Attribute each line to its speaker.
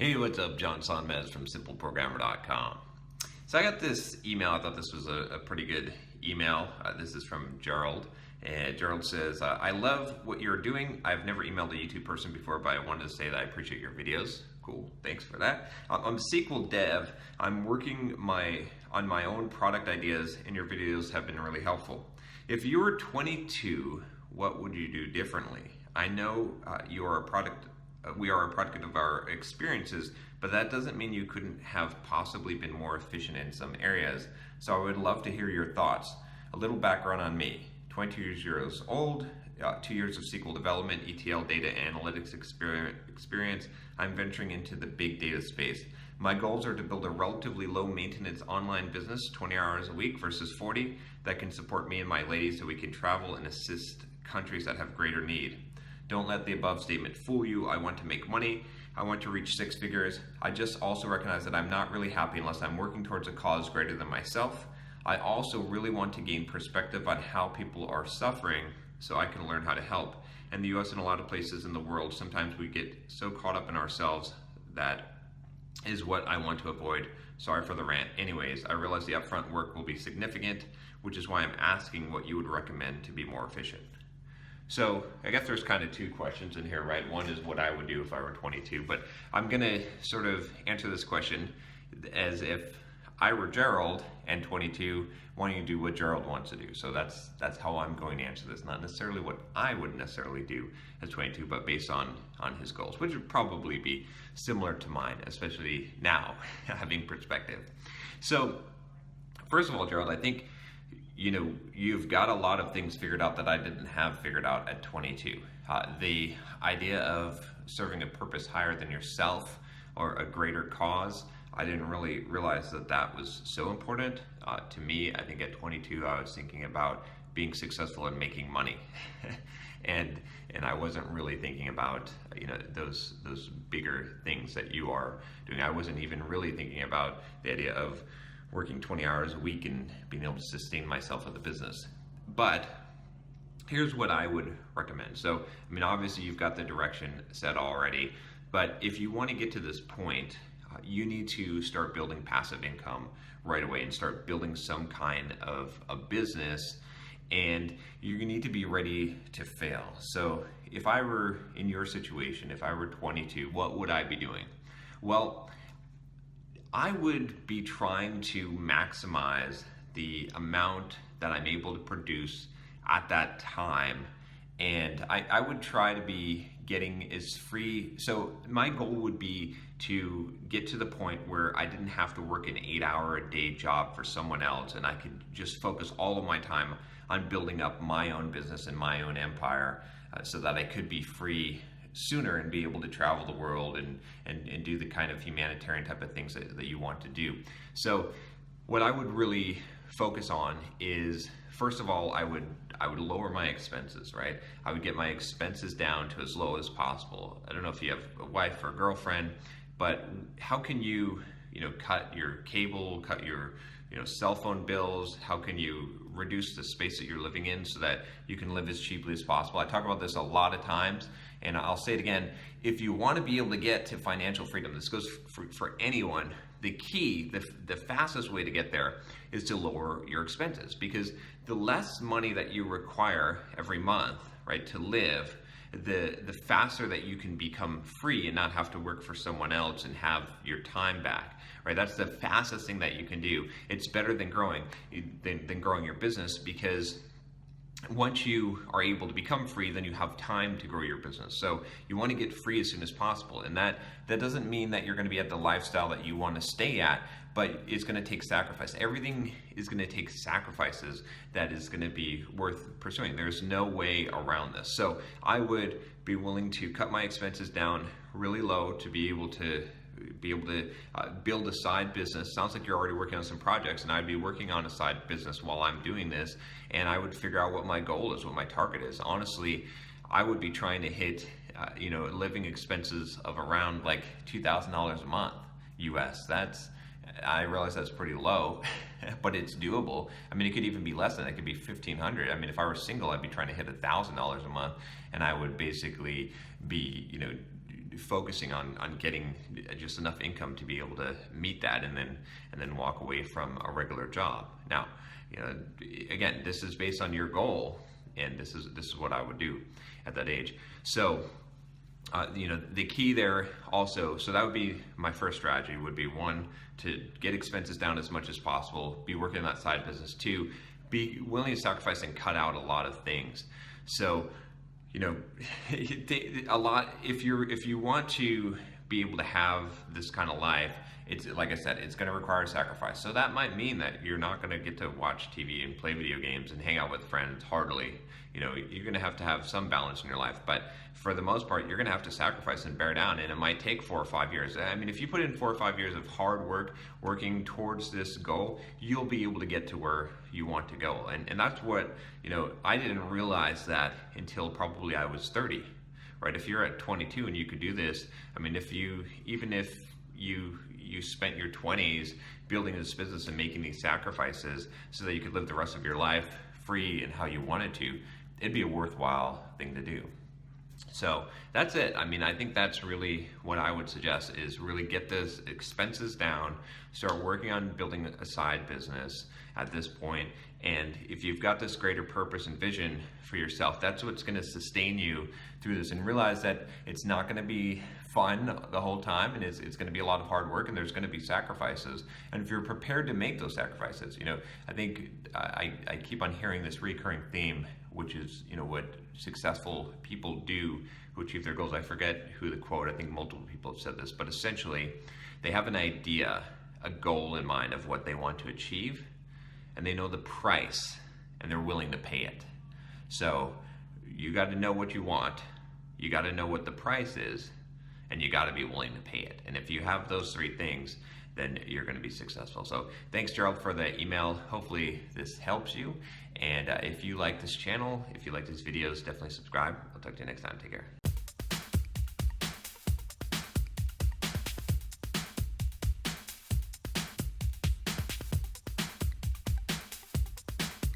Speaker 1: Hey, what's up? John Sonmez from SimpleProgrammer.com. So I got this email. I thought this was a pretty good email. This is from Gerald. And Gerald says, I love what you're doing. I've never emailed a YouTube person before, but I wanted to say that I appreciate your videos. Cool, thanks for that. I'm a SQL dev. I'm working on my own product ideas, and your videos have been really helpful. If you were 22, what would you do differently? I know we are a product of our experiences, but that doesn't mean you couldn't have possibly been more efficient in some areas. So I would love to hear your thoughts. A little background on me. 22 years old, 2 years of SQL development, ETL data analytics experience. I'm venturing into the big data space. My goals are to build a relatively low maintenance online business, 20 hours a week versus 40, that can support me and my lady so we can travel and assist countries that have greater need. Don't let the above statement fool you. I want to make money. I want to reach 6 figures. I just also recognize that I'm not really happy unless I'm working towards a cause greater than myself. I also really want to gain perspective on how people are suffering so I can learn how to help. In the US and a lot of places in the world, sometimes we get so caught up in ourselves. That is what I want to avoid. Sorry for the rant. Anyways, I realize the upfront work will be significant, which is why I'm asking what you would recommend to be more efficient. So I guess there's kind of two questions in here, right? One is what I would do if I were 22, but I'm gonna sort of answer this question as if I were Gerald and 22 wanting to do what Gerald wants to do. So that's how I'm going to answer this. Not necessarily what I would necessarily do as 22, but based on his goals, which would probably be similar to mine, especially now, having perspective. So first of all, Gerald, I think you've got a lot of things figured out that I didn't have figured out at 22. The idea of serving a purpose higher than yourself or a greater cause, I didn't really realize that was so important. To me, I think at 22, I was thinking about being successful and making money. and I wasn't really thinking about those bigger things that you are doing. I wasn't even really thinking about the idea of working 20 hours a week and being able to sustain myself with the business. But here's what I would recommend. So, obviously you've got the direction set already, but if you want to get to this point, you need to start building passive income right away and start building some kind of a business, and you need to be ready to fail. So if I were in your situation, if I were 22, what would I be doing? Well, I would be trying to maximize the amount that I'm able to produce at that time, and I would try to be getting as free. So my goal would be to get to the point where I didn't have to work an 8-hour-a-day job for someone else, and I could just focus all of my time on building up my own business and my own empire, so that I could be free sooner and be able to travel the world and do the kind of humanitarian type of things that you want to do. So what I would really focus on is, first of all, I would lower my expenses, right? I would get my expenses down to as low as possible. I don't know if you have a wife or a girlfriend, but how can you cut your cable, cut your cell phone bills? How can you reduce the space that you're living in so that you can live as cheaply as possible? I talk about this a lot of times, and I'll say it again. If you want to be able to get to financial freedom, this goes for anyone, the key, the fastest way to get there is to lower your expenses, because the less money that you require every month, right, to live, the faster that you can become free and not have to work for someone else and have your time back, right? That's the fastest thing that you can do. It's better than growing your business, because once you are able to become free, then you have time to grow your business. So you want to get free as soon as possible. And that doesn't mean that you're going to be at the lifestyle that you want to stay at, but it's going to take sacrifice. Everything is going to take sacrifices that is going to be worth pursuing. There's no way around this. So I would be willing to cut my expenses down really low to be able to build a side business. Sounds like you're already working on some projects, and I'd be working on a side business while I'm doing this, and I would figure out what my goal is, what my target is. Honestly, I would be trying to hit living expenses of around like $2,000 a month US. I realize that's pretty low, but it's doable. It could even be less than that. It could be $1,500. If I were single, I'd be trying to hit $1,000 a month, and I would basically be focusing on getting just enough income to be able to meet that, and then walk away from a regular job. Now, again, this is based on your goal, and this is what I would do at that age. So the key there also, so that would be my first strategy, would be one, to get expenses down as much as possible, be working on that side business. Two, be willing to sacrifice and cut out a lot of things. So a lot, if you want to be able to have this kind of life, it's like I said, it's going to require sacrifice. So that might mean that you're not going to get to watch TV and play video games and hang out with friends hardly. You're going to have some balance in your life, but for the most part, you're going to have to sacrifice and bear down, and it might take 4 or 5 years. I mean, if you put in 4 or 5 years of hard work working towards this goal, you'll be able to get to where you want to go. And that's what, I didn't realize that until probably I was 30, right? If you're at 22 and you could do this, I mean, even if you spent your 20s building this business and making these sacrifices so that you could live the rest of your life free and how you wanted to, it'd be a worthwhile thing to do. So that's it. I mean, I think that's really what I would suggest, is really get those expenses down, start working on building a side business at this point. And if you've got this greater purpose and vision for yourself, that's what's going to sustain you through this, and realize that it's not going to be fun the whole time, and it's going to be a lot of hard work, and there's going to be sacrifices. And if you're prepared to make those sacrifices, I think I keep on hearing this recurring theme, which is, what successful people do who achieve their goals. I forget who the quote, I think multiple people have said this, but essentially they have an idea, a goal in mind of what they want to achieve, and they know the price, and they're willing to pay it. So you got to know what you want, you got to know what the price is, and you got to be willing to pay it. And if you have those 3 things, then you're going to be successful. So thanks, Gerald, for the email. Hopefully this helps you. And if you like this channel, if you like these videos, definitely subscribe. I'll talk to you next time. Take care.